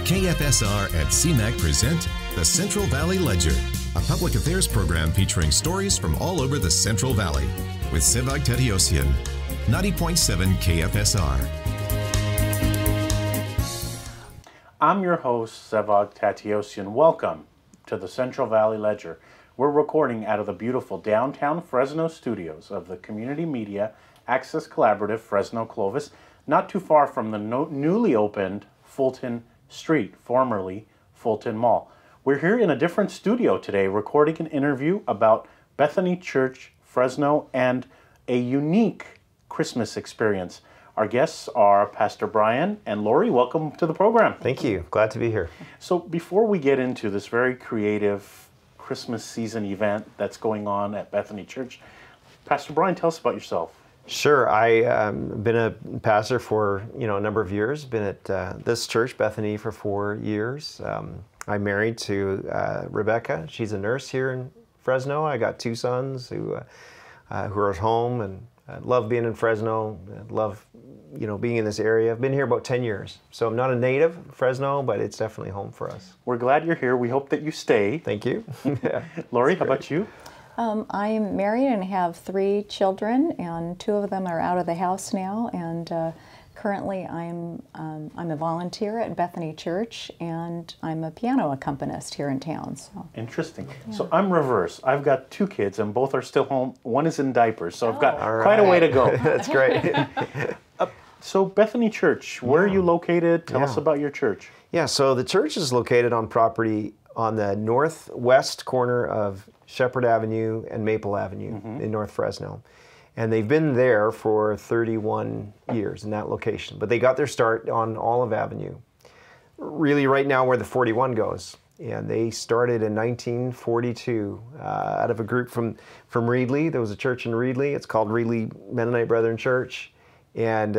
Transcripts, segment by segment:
KFSR and CMAC present the Central Valley Ledger, a public affairs program featuring stories from all over the Central Valley with Sevag Tateosian, 90.7 KFSR. I'm your host, Sevag Tateosian. Welcome to the Central Valley Ledger. We're recording out of the beautiful downtown Fresno studios of the Community Media Access Collaborative Fresno Clovis, not too far from the newly opened Fulton Street, formerly Fulton Mall. We're here in a different studio today recording an interview about Bethany Church, Fresno, and a unique Christmas experience. Our guests are Pastor Brian and Laurie. Welcome to the program. Thank you. Glad to be here. So before we get into this very creative Christmas season event that's going on at Bethany Church, Pastor Brian, tell us about yourself. Sure. I've been a pastor for a number of years. Been at this church, Bethany, for 4 years. I'm married to Rebecca. She's a nurse here in Fresno. I got 2 sons who are at home, and I love being in Fresno. I love being in this area. I've been here about 10 years, so I'm not a native of Fresno, but it's definitely home for us. We're glad you're here. We hope that you stay. Thank you. Yeah, Laurie, how about you? I'm married and have 3 children, and 2 of them are out of the house now. And currently, I'm a volunteer at Bethany Church, and I'm a piano accompanist here in town. So. Interesting. Yeah. So I'm reverse. I've got 2 kids, and both are still home. One is in diapers, so I've got quite a way to go. That's great. So Bethany Church, where are you located? Tell us about your church. Yeah. So the church is located on property on the northwest corner of Shepherd Avenue and Maple Avenue in North Fresno. And they've been there for 31 years in that location. But they got their start on Olive Avenue, really right now where the 41 goes. And they started in 1942 out of a group from Reedley. There was a church in Reedley. It's called Reedley Mennonite Brethren Church. And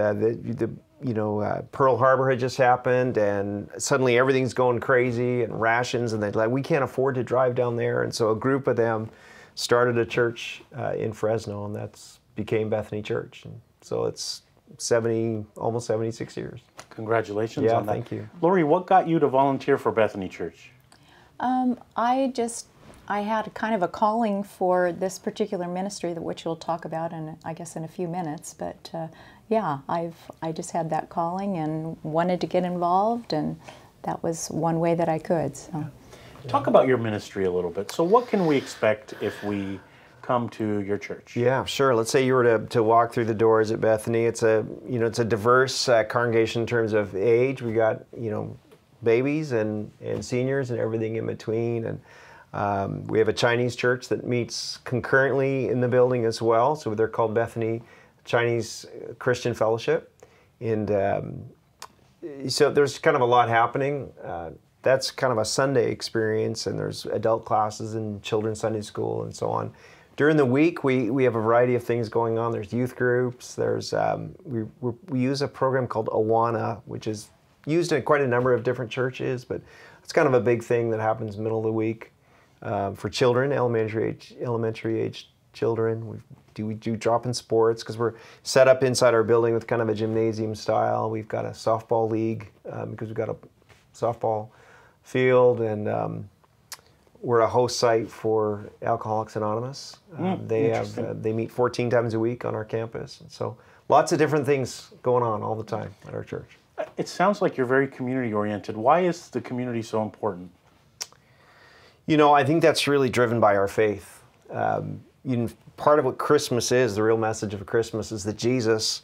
Pearl Harbor had just happened, and suddenly everything's going crazy, and rations, and they're like, we can't afford to drive down there. And so a group of them started a church in Fresno, and that's became Bethany Church. And so it's almost 76 years. Congratulations on that. Thank you. Laurie, what got you to volunteer for Bethany Church? I had kind of a calling for this particular ministry, which we'll talk about in a few minutes. But I just had that calling and wanted to get involved, and that was one way that I could. So. Talk about your ministry a little bit. So what can we expect if we come to your church? Yeah, sure. Let's say you were to walk through the doors at Bethany. It's a diverse congregation in terms of age. We got babies and seniors and everything in between, and we have a Chinese church that meets concurrently in the building as well. So they're called Bethany Chinese Christian Fellowship. And so there's kind of a lot happening. That's kind of a Sunday experience, and there's adult classes and children's Sunday school and so on. During the week, we have a variety of things going on. There's youth groups. There's we use a program called Awana, which is used in quite a number of different churches, but it's kind of a big thing that happens middle of the week. For children, elementary age children, we do drop-in sports because we're set up inside our building with kind of a gymnasium style. We've got a softball league because we've got a softball field, and we're a host site for Alcoholics Anonymous. They meet 14 times a week on our campus, and so lots of different things going on all the time at our church. It sounds like you're very community-oriented. Why is the community so important? I think that's really driven by our faith. Part of what Christmas is, the real message of Christmas, is that Jesus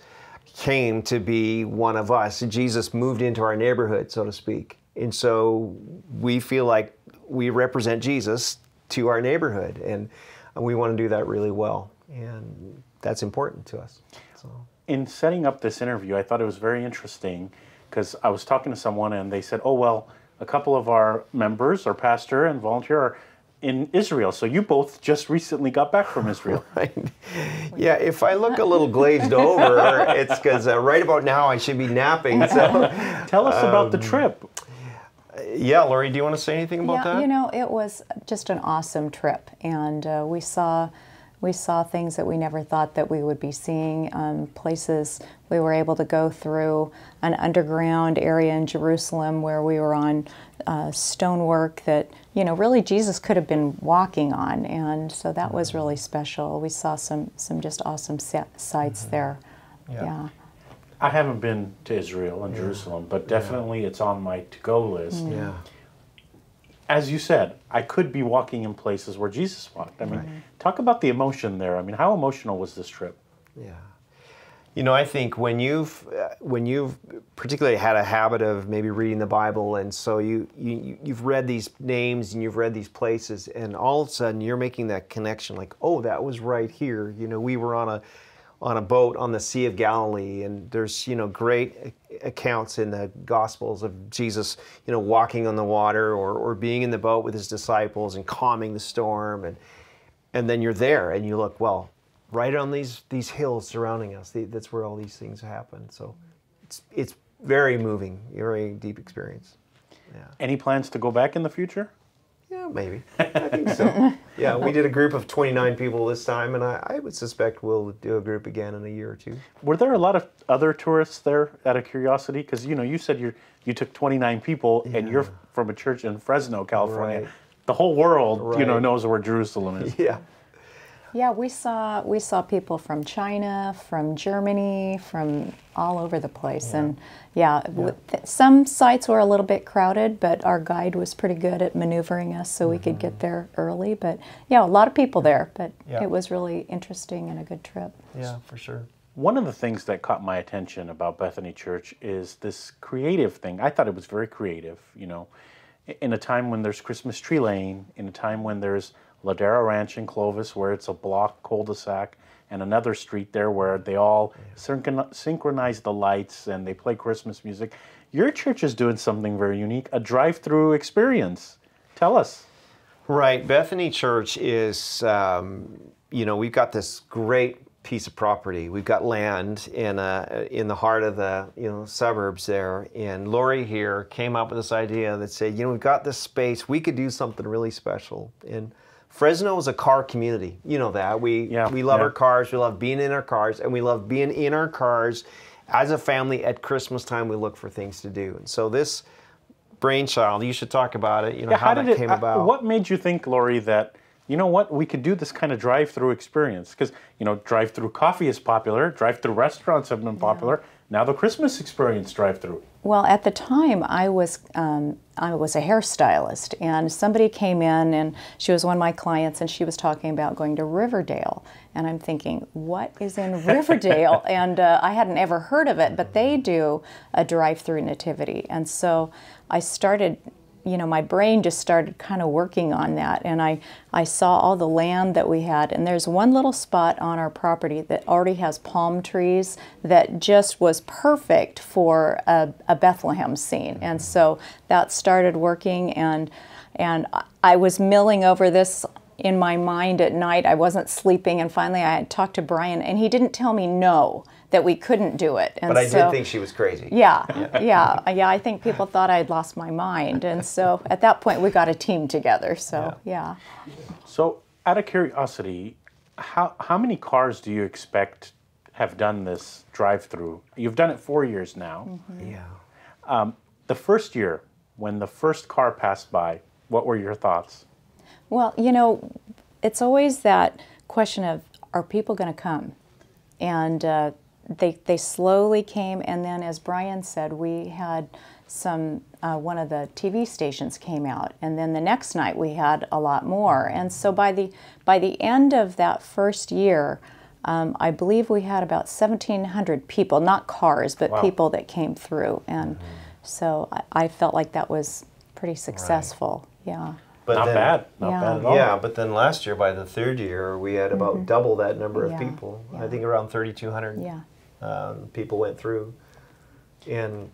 came to be one of us. Jesus moved into our neighborhood, so to speak. And so we feel like we represent Jesus to our neighborhood, and we want to do that really well. And that's important to us. So. In setting up this interview, I thought it was very interesting because I was talking to someone and they said, oh, well, a couple of our members, our pastor and volunteer, are in Israel. So you both just recently got back from Israel. Right. Yeah, if I look a little glazed over, it's because right about now I should be napping. So tell us about the trip. Yeah, Laurie, do you want to say anything about that? It was just an awesome trip. And we saw we saw things that we never thought that we would be seeing. Places we were able to go through an underground area in Jerusalem where we were on stonework that, you know, really Jesus could have been walking on, and so that was really special. We saw some just awesome sights there. Yeah. I haven't been to Israel and Jerusalem, but definitely it's on my to-go list. Yeah. As you said, I could be walking in places where Jesus walked. I mean, talk about the emotion there. I mean, how emotional was this trip? Yeah. You know, I think when you've particularly had a habit of maybe reading the Bible, and so you've read these names and you've read these places, and all of a sudden you're making that connection, like, oh, that was right here. You know, we were on a boat on the Sea of Galilee, and there's, you know, great accounts in the Gospels of Jesus, you know, walking on the water or being in the boat with his disciples and calming the storm, and then you're there and you look, well, right on these hills surrounding us, that's where all these things happen. So it's very moving, very deep experience. Yeah. Any plans to go back in the future? Yeah, maybe. I think so. Yeah, we did a group of 29 people this time, and I would suspect we'll do a group again in a year or two. Were there a lot of other tourists there, out of curiosity? Because, you know, you said you took 29 people, and you're from a church in Fresno, California. Right. The whole world, you know, Right. knows where Jerusalem is. Yeah. Yeah, we saw people from China, from Germany, from all over the place, and some sites were a little bit crowded, but our guide was pretty good at maneuvering us so we could get there early. But yeah, a lot of people there, but it was really interesting and a good trip. Yeah, for sure. One of the things that caught my attention about Bethany Church is this creative thing. I thought it was very creative, you know, in a time when there's Christmas Tree Lane, in a time when there's Ladera Ranch in Clovis, where it's a block cul-de-sac, and another street there where they all synchronize the lights and they play Christmas music. Your church is doing something very unique, a drive-through experience. Tell us. Right. Bethany Church is, you know, we've got this great piece of property. We've got land in the heart of the, you know, suburbs there. And Laurie here came up with this idea that said, you know, we've got this space. We could do something really special. And Fresno is a car community. You know that. We love our cars. We love being in our cars. And we love being in our cars as a family at Christmas time. We look for things to do. And so this brainchild, you should talk about it, you know, how that came about. What made you think, Laurie, that, you know what, we could do this kind of drive-through experience? Because, you know, drive-through coffee is popular. Drive-through restaurants have been popular. Now the Christmas experience drive-through. Well, at the time, I was a hairstylist, and somebody came in, and she was one of my clients, and she was talking about going to Riverdale. And I'm thinking, what is in Riverdale? And I hadn't ever heard of it, but they do a drive-through nativity. And so I started, you know, my brain just started kind of working on that, and I saw all the land that we had, and there's one little spot on our property that already has palm trees that just was perfect for a Bethlehem scene, and so that started working, and I was milling over this in my mind at night. I wasn't sleeping, and finally I had talked to Brian, and he didn't tell me no, that we couldn't do it. And but I did think she was crazy. Yeah. I think people thought I'd lost my mind. And so at that point, we got a team together. So, yeah. So, out of curiosity, how many cars do you expect have done this drive-through? You've done it 4 years now. Mm-hmm. Yeah. The first year, when the first car passed by, what were your thoughts? Well, you know, it's always that question of, are people going to come? And they slowly came, and then, as Brian said, we had some, one of the TV stations came out, and then the next night we had a lot more. And so by the end of that first year, I believe we had about 1,700 people, not cars, but people that came through. And so I felt like that was pretty successful. Yeah. But not bad at all. Yeah, but then last year, by the third year, we had about double that number of people. I think around 3,200 people went through. And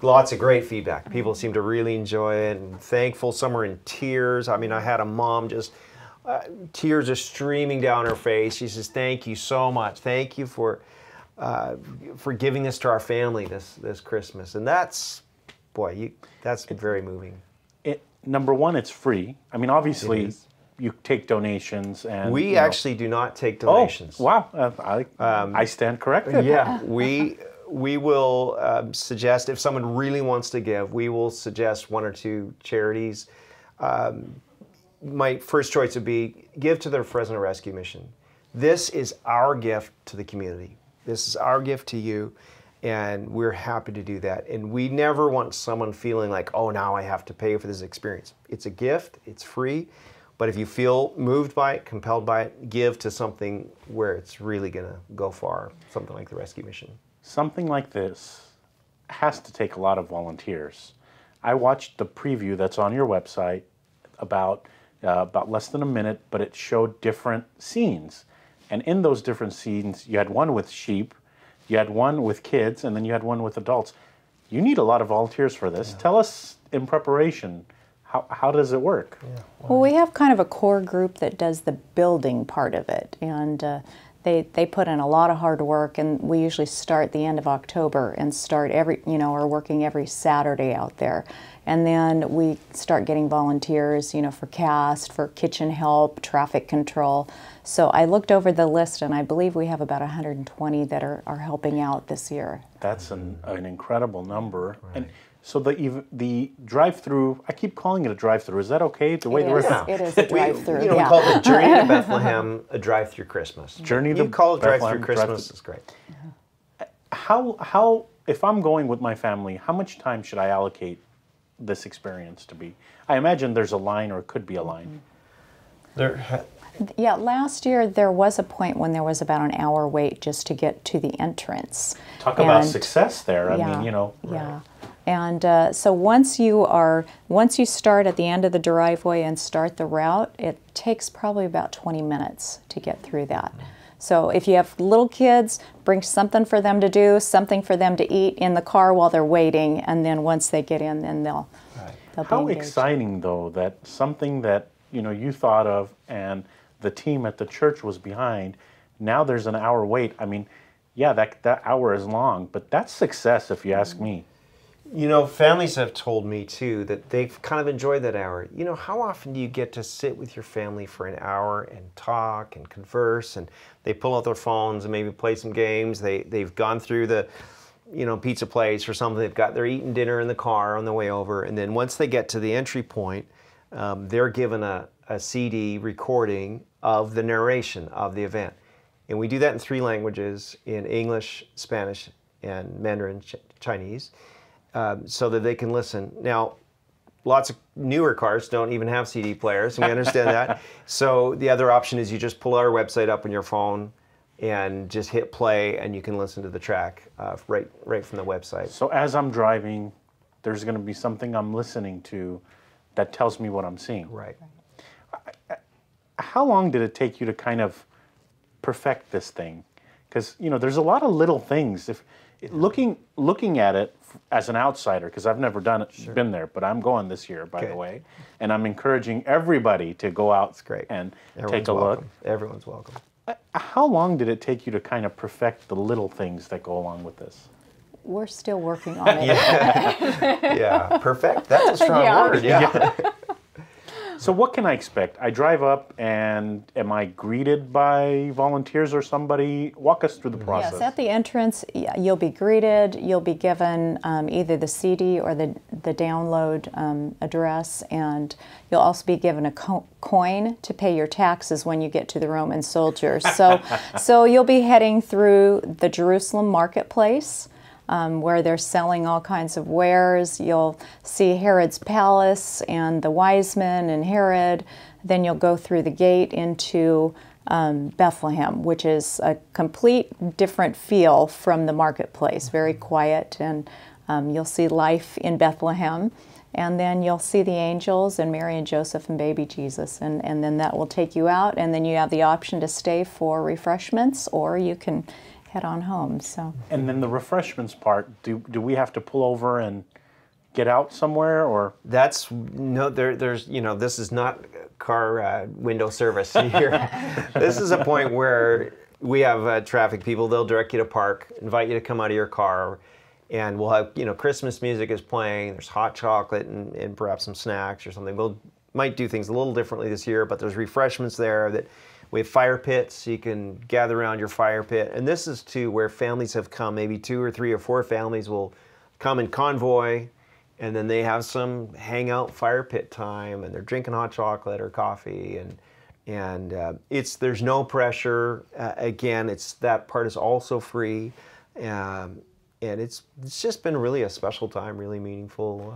lots of great feedback. People seem to really enjoy it and thankful. Some were in tears. I mean, I had a mom just, tears are streaming down her face. She says, thank you so much. Thank you for giving this to our family this Christmas. And that's, boy, that's very moving. Number one, it's free. I mean, obviously, you take donations and We actually do not take donations. Oh, wow! I stand corrected. Yeah, we will suggest, if someone really wants to give, we will suggest 1 or 2 charities. My first choice would be give to the Fresno Rescue Mission. This is our gift to the community. This is our gift to you, and we're happy to do that. And we never want someone feeling like, oh, now I have to pay for this experience. It's a gift, it's free, but if you feel moved by it, compelled by it, give to something where it's really going to go far, something like the Rescue Mission. Something like this has to take a lot of volunteers. I watched the preview that's on your website about less than a minute, but it showed different scenes. And in those different scenes, you had one with sheep, you had one with kids, and then you had one with adults. You need a lot of volunteers for this. Yeah. Tell us in preparation, how does it work? Yeah. Well, we have kind of a core group that does the building part of it, and they put in a lot of hard work, and we usually start the end of October and start are working every Saturday out there. And then we start getting volunteers, for cast, for kitchen help, traffic control. So I looked over the list, and I believe we have about 120 that are helping out this year. That's an incredible number. Right. And so the drive-through, I keep calling it a drive-through. Is that okay? The way it is a drive-through. We call the Journey to Bethlehem a drive-through Christmas. You call it drive-through Christmas. It's great. How if I'm going with my family, how much time should I allocate this experience to be? I imagine there's a line, or it could be a line. Yeah, last year there was a point when there was about an hour wait just to get to the entrance. Talk about success there. I mean, Yeah. Right. And so once you start at the end of the driveway and start the route, it takes probably about 20 minutes to get through that. So if you have little kids, bring something for them to do, something for them to eat in the car while they're waiting, and then once they get in, then they'll be How engaged. exciting, though, that something that you thought of and the team at the church was behind, now there's an hour wait. I mean, yeah, that hour is long, but that's success if you ask me. Families have told me, too, that they've kind of enjoyed that hour. How often do you get to sit with your family for an hour and talk and converse, and they pull out their phones and maybe play some games. They've gone through the, pizza place or something. They're eating dinner in the car on the way over, and then once they get to the entry point, they're given a CD recording of the narration of the event. And we do that in 3 languages, in English, Spanish, and Mandarin Chinese. So that they can listen. Now, lots of newer cars don't even have CD players, and we understand that. So the other option is you just pull our website up on your phone and just hit play, and you can listen to the track right from the website. So as I'm driving, there's going to be something I'm listening to that tells me what I'm seeing. Right. How long did it take you to kind of perfect this thing? Because there's a lot of little things. If looking at it as an outsider, because I've never done it, been there, but I'm going this year, by the way, and I'm encouraging everybody to go out and take a look. Everyone's welcome. How long did it take you to kind of perfect the little things that go along with this? We're still working on it. Yeah, perfect. That's a strong word. Yeah. So what can I expect? I drive up, and am I greeted by volunteers or somebody? Walk us through the process. Yes, at the entrance, you'll be greeted. You'll be given either the CD or the download address, and you'll also be given a coin to pay your taxes when you get to the Roman soldiers. So you'll be heading through the Jerusalem marketplace, where they're selling all kinds of wares. You'll see Herod's palace and the wise men and Herod. Then you'll go through the gate into Bethlehem, which is a complete different feel from the marketplace, very quiet, and you'll see life in Bethlehem. And then you'll see the angels and Mary and Joseph and baby Jesus, and then that will take you out, and then you have the option to stay for refreshments, or you can head on home. So. And then the refreshments part, do we have to pull over and get out somewhere, or? There's this is not car window service here. This is a point where we have traffic people. They'll direct you to park, invite you to come out of your car, and we'll have, Christmas music is playing. There's hot chocolate and perhaps some snacks or something. We'll might do things a little differently this year, but there's refreshments there. That we have fire pits, so you can gather around your fire pit. And this is to where families have come, maybe 2 or 3 or 4 families will come in convoy, and then they have some hangout fire pit time, and they're drinking hot chocolate or coffee, and there's no pressure. Again, that part is also free, and it's just been really a special time, really meaningful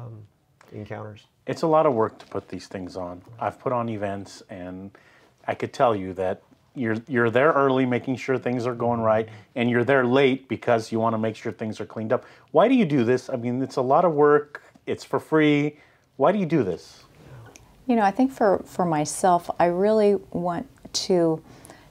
encounters. It's a lot of work to put these things on. I've put on events, and I could tell you that you're there early, making sure things are going right, and you're there late because you want to make sure things are cleaned up. Why do you do this? I mean, it's a lot of work. It's for free. Why do you do this? You know, I think for myself, I really want to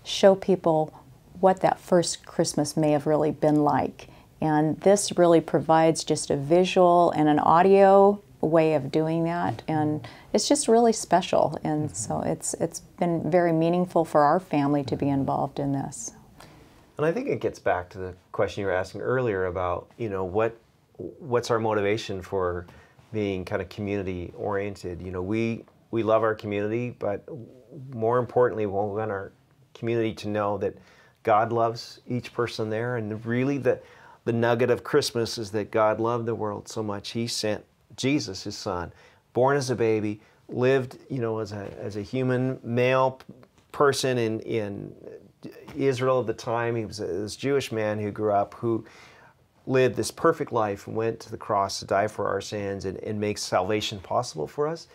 show people what that first Christmas may have really been like. And this really provides just a visual and an audio way of doing that, and it's just really special. And so it's been very meaningful for our family to be involved in this. And I think it gets back to the question you were asking earlier about, you know, what's our motivation for being kind of community oriented. You know, we love our community, but more importantly, we want our community to know that God loves each person there. And really the nugget of Christmas is that God loved the world so much, He sent Jesus, His Son, born as a baby, lived, you know, as a human male person in Israel at the time. He was this Jewish man who grew up, who lived this perfect life and went to the cross to die for our sins and make salvation possible for us.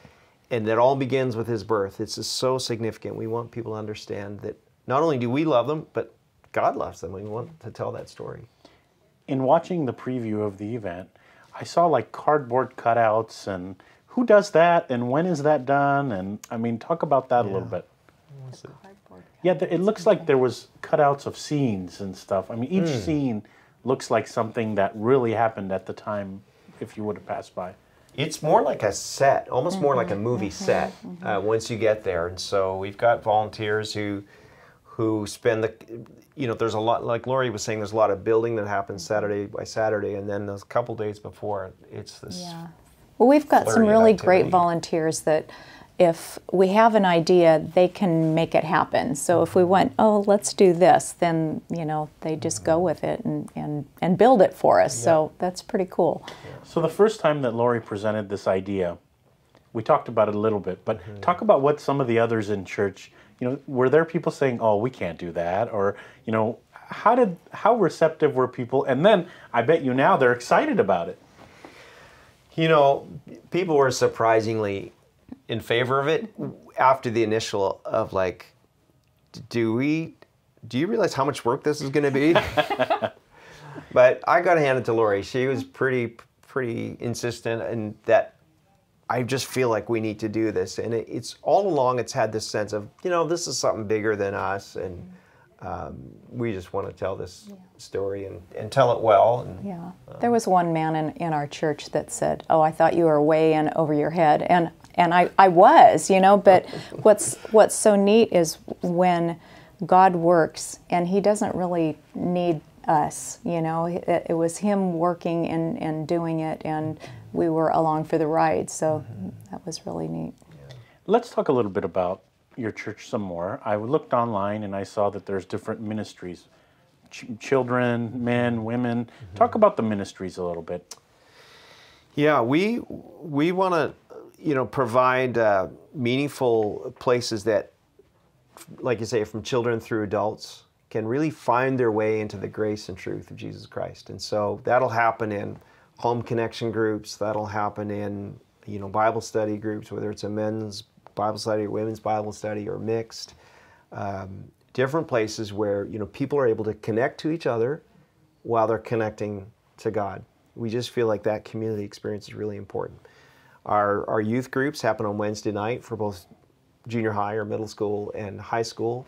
And that all begins with His birth. It's just so significant. We want people to understand that not only do we love them, but God loves them. We want to tell that story. In watching the preview of the event, I saw like cardboard cutouts, and who does that, and when is that done? And I mean, talk about that a little bit. Yeah, it looks like there was cutouts of scenes and stuff. I mean, each scene looks like something that really happened at the time if you would have passed by. It's more like a set, almost more like a movie set once you get there. And so we've got volunteers who spend there's a lot, like Laurie was saying, there's a lot of building that happens Saturday by Saturday, and then those couple days before, it's this. Yeah. Well, we've got some really great volunteers that if we have an idea, they can make it happen. So if we went, oh, let's do this, then, you know, they just go with it and build it for us. Yeah. So that's pretty cool. Yeah. So the first time that Laurie presented this idea, we talked about it a little bit, but talk about what some of the others in church, you know, were there people saying, oh, we can't do that? Or, you know, how receptive were people? And then I bet you now they're excited about it. You know, people were surprisingly in favor of it after the initial of like, do you realize how much work this is going to be? But I got to hand it to Laurie. She was pretty insistent, and that I just feel like we need to do this. And it's all along, it's had this sense of, you know, this is something bigger than us, and we just want to tell this story and tell it well. And, yeah. There was one man in our church that said, oh, I thought you were way in over your head. And I was, you know, but what's so neat is when God works, and He doesn't really need us, you know. It was Him working and doing it, and we were along for the ride, so that was really neat. Let's talk a little bit about your church some more. I looked online and I saw that there's different ministries, children, men, women. Talk about the ministries a little bit. Yeah, we want to, you know, provide meaningful places that, like you say, from children through adults, can really find their way into the grace and truth of Jesus Christ. And so that'll happen in home connection groups, that'll happen in, you know, Bible study groups, whether it's a men's Bible study or women's Bible study or mixed. Different places where, you know, people are able to connect to each other while they're connecting to God. We just feel like that community experience is really important. Our youth groups happen on Wednesday night for both junior high or middle school and high school.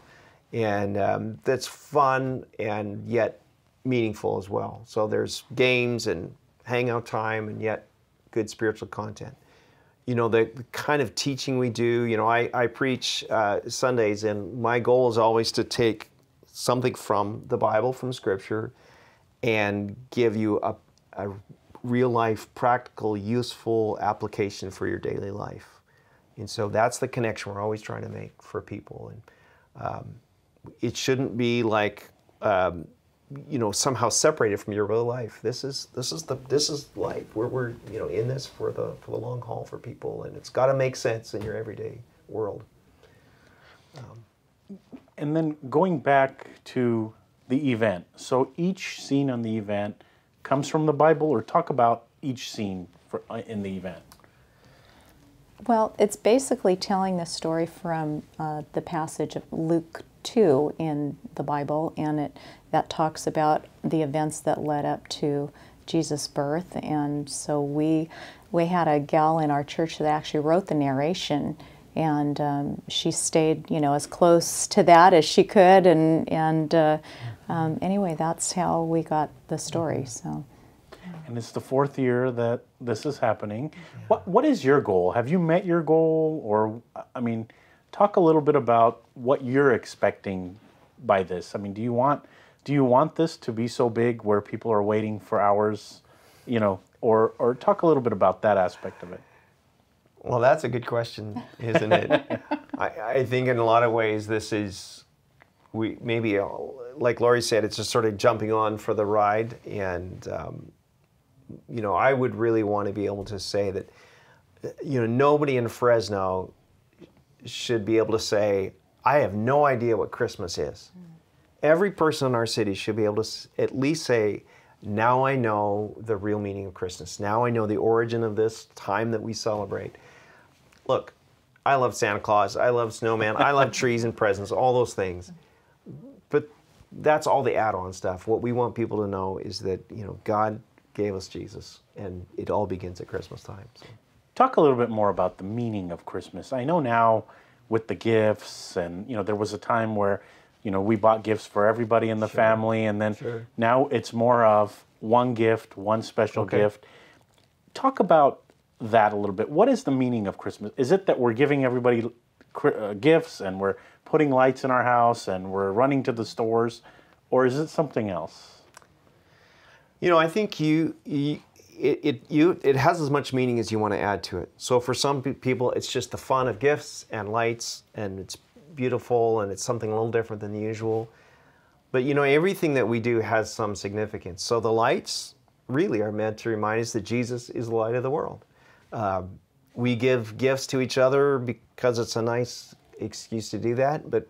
And that's fun and yet meaningful as well. So there's games and hangout time and yet good spiritual content. You know, the kind of teaching we do, you know, I preach Sundays, and my goal is always to take something from the Bible, from Scripture, and give you a real life, practical, useful application for your daily life. And so that's the connection we're always trying to make for people. And it shouldn't be like, somehow separated from your real life. This is life. We're in this for the long haul for people, and it's got to make sense in your everyday world. And then going back to the event. So each scene on the event comes from the Bible, or talk about each scene in the event. Well, it's basically telling the story from the passage of Luke 2 in the Bible, and that talks about the events that led up to Jesus' birth. And so we had a gal in our church that actually wrote the narration, and she stayed, as close to that as she could. And anyway, that's how we got the story. So. And it's the 4th year that this is happening. What is your goal? Have you met your goal? Or, talk a little bit about what you're expecting by this. Do you want this to be so big where people are waiting for hours, or talk a little bit about that aspect of it. Well, that's a good question, isn't it? I think in a lot of ways this is, like Laurie said, it's just sort of jumping on for the ride. And, I would really want to be able to say that, nobody in Fresno should be able to say, I have no idea what Christmas is. Every person in our city should be able to at least say, now I know the real meaning of Christmas. Now I know the origin of this time that we celebrate. Look, I love Santa Claus, I love snowman, I love trees and presents, all those things. But that's all the add-on stuff. What we want people to know is that, God gave us Jesus, and it all begins at Christmas time. So. Talk a little bit more about the meaning of Christmas. I know now with the gifts, and there was a time where we bought gifts for everybody in the family, and then now it's more of one gift, one special gift. Talk about that a little bit. What is the meaning of Christmas? Is it that we're giving everybody gifts and we're putting lights in our house and we're running to the stores, or is it something else? I think it has as much meaning as you want to add to it. So for some people, it's just the fun of gifts and lights, and it's beautiful, and it's something a little different than the usual. But everything that we do has some significance. So the lights really are meant to remind us that Jesus is the light of the world. We give gifts to each other because it's a nice excuse to do that, but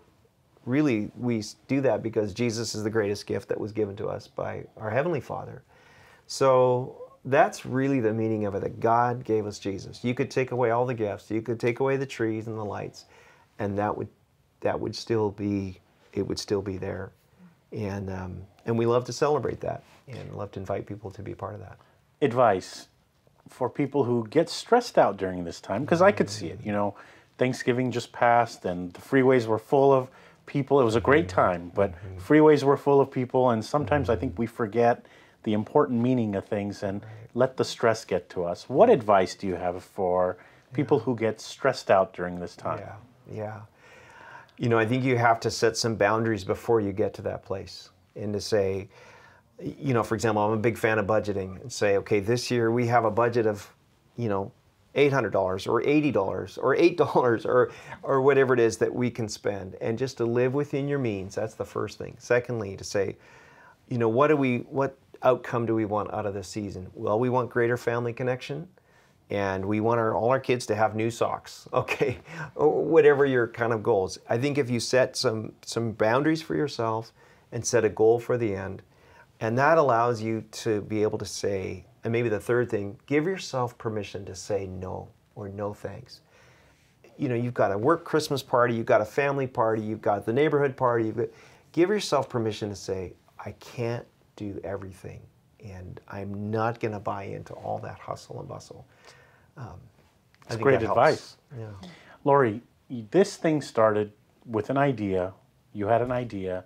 really we do that because Jesus is the greatest gift that was given to us by our Heavenly Father. So that's really the meaning of it, that God gave us Jesus. You could take away all the gifts, you could take away the trees and the lights, and that would still be there. And we love to celebrate that and love to invite people to be a part of that. Advice for people who get stressed out during this time, because I could see it. Thanksgiving just passed and the freeways were full of people. It was a great time, but freeways were full of people, and sometimes I think we forget the important meaning of things and let the stress get to us. What advice do you have for people who get stressed out during this time? Yeah. I think you have to set some boundaries before you get to that place, and to say, for example, I'm a big fan of budgeting, and say, okay, this year we have a budget of, $800 or $80 or $8 or whatever it is that we can spend, and just to live within your means. That's the first thing. Secondly, to say, what outcome do we want out of this season? Well, we want greater family connection, and we want all our kids to have new socks, okay? Or whatever your kind of goals. I think if you set some boundaries for yourself and set a goal for the end, and that allows you to be able to say, and maybe the third thing, give yourself permission to say no or no thanks. You've got a work Christmas party, you've got a family party, you've got the neighborhood party. Give yourself permission to say, I can't do everything, and I'm not going to buy into all that hustle and bustle. That's great advice. Yeah. Laurie, this thing started with an idea. You had an idea,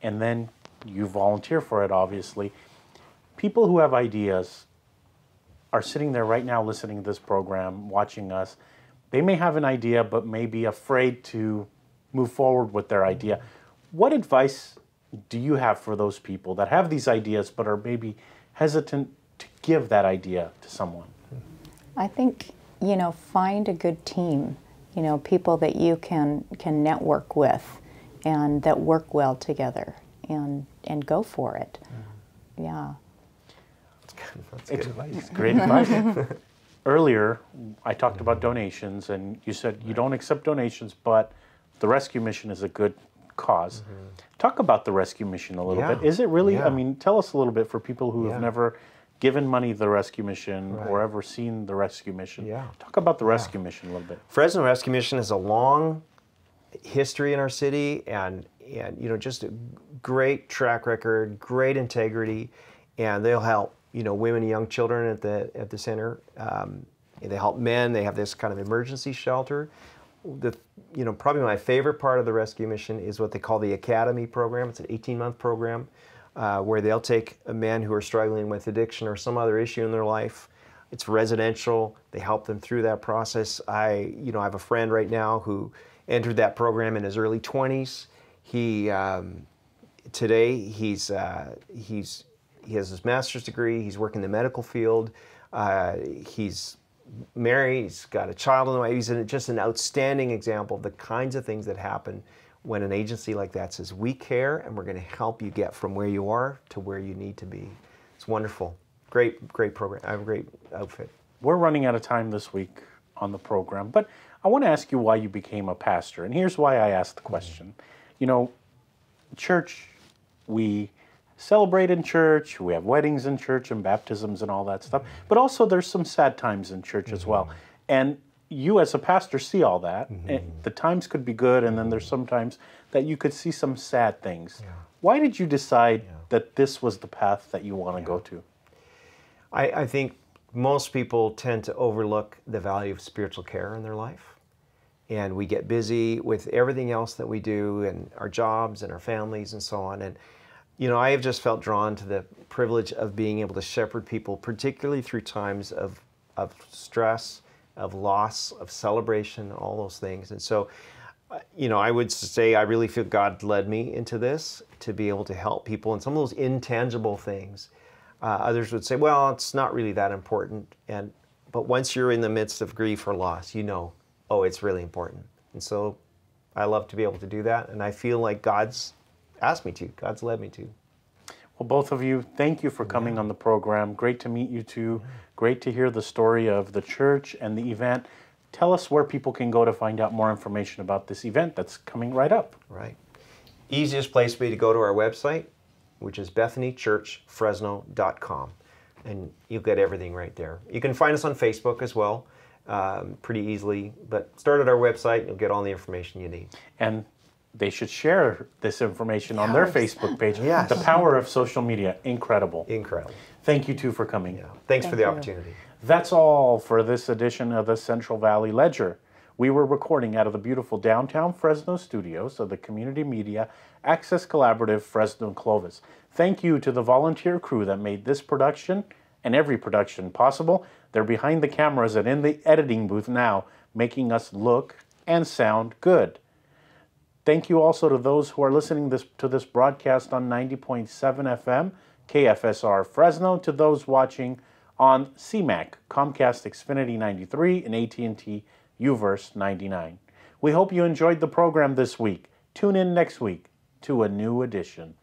and then you volunteer for it, obviously. People who have ideas are sitting there right now listening to this program, watching us. They may have an idea, but may be afraid to move forward with their idea. What advice do you have for those people that have these ideas but are maybe hesitant to give that idea to someone? I think, find a good team you know, people that you can network with and that work well together and go for it. Yeah. That's good advice. It's great advice. Earlier, I talked about donations, and you said you don't accept donations, but the rescue mission is a good cause. Talk about the rescue mission a little bit. Is it really, I mean, tell us a little bit for people who have never given money to the rescue mission or ever seen the rescue mission. Talk about the rescue mission a little bit. Fresno Rescue Mission has a long history in our city, and you know, just a great track record, great integrity, and they'll help, you know, women and young children at the center. They help men. They have this kind of emergency shelter. You know, probably my favorite part of the rescue mission is what they call the Academy program. It's an 18-month program where they'll take men who are struggling with addiction or some other issue in their life. It's residential. They help them through that process. I have a friend right now who entered that program in his early 20s. Today he has his master's degree. He's working in the medical field. He's married. He's got a child on the way. He's just an outstanding example of the kinds of things that happen when an agency like that says, we care and we're going to help you get from where you are to where you need to be. It's wonderful. Great program. I have a great outfit. We're running out of time this week on the program, but I want to ask you why you became a pastor. And here's why I asked the question. You know, church, we celebrate in church, we have weddings in church and baptisms and all that stuff, but also there's some sad times in church as well. And you as a pastor see all that. And the times could be good, and then there's some times that you could see some sad things. Why did you decide that this was the path that you want to go to? I think most people tend to overlook the value of spiritual care in their life. And we get busy with everything else that we do and our jobs and our families and so on. And you know, I have just felt drawn to the privilege of being able to shepherd people, particularly through times of stress, of loss, of celebration, all those things. And so, you know, I would say I really feel God led me into this to be able to help people in some of those intangible things. Others would say, well, it's not really that important. But once you're in the midst of grief or loss, you know, oh, it's really important. And so I love to be able to do that. And I feel like God's asked me to. God's led me to. Well, both of you, thank you for coming on the program. Great to meet you two. Great to hear the story of the church and the event. Tell us where people can go to find out more information about this event that's coming right up. Right. Easiest place would be to go to our website, which is BethanyChurchFresno.com, and you'll get everything right there. You can find us on Facebook as well, pretty easily, but start at our website and you'll get all the information you need. And they should share this information on their Facebook page. The power of social media, incredible. Incredible. Thank you two for coming. Thanks for the opportunity. That's all for this edition of the Central Valley Ledger. We were recording out of the beautiful downtown Fresno studios of the Community Media Access Collaborative Fresno Clovis. Thank you to the volunteer crew that made this production and every production possible. They're behind the cameras and in the editing booth now, making us look and sound good. Thank you also to those who are listening to this broadcast on 90.7 FM, KFSR Fresno, to those watching on CMAC, Comcast Xfinity 93, and AT&T UVerse 99. We hope you enjoyed the program this week. Tune in next week to a new edition.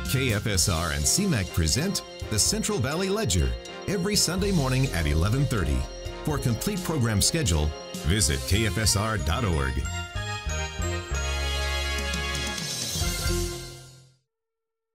KFSR and CMAC present the Central Valley Ledger every Sunday morning at 11:30. For a complete program schedule, visit kfsr.org.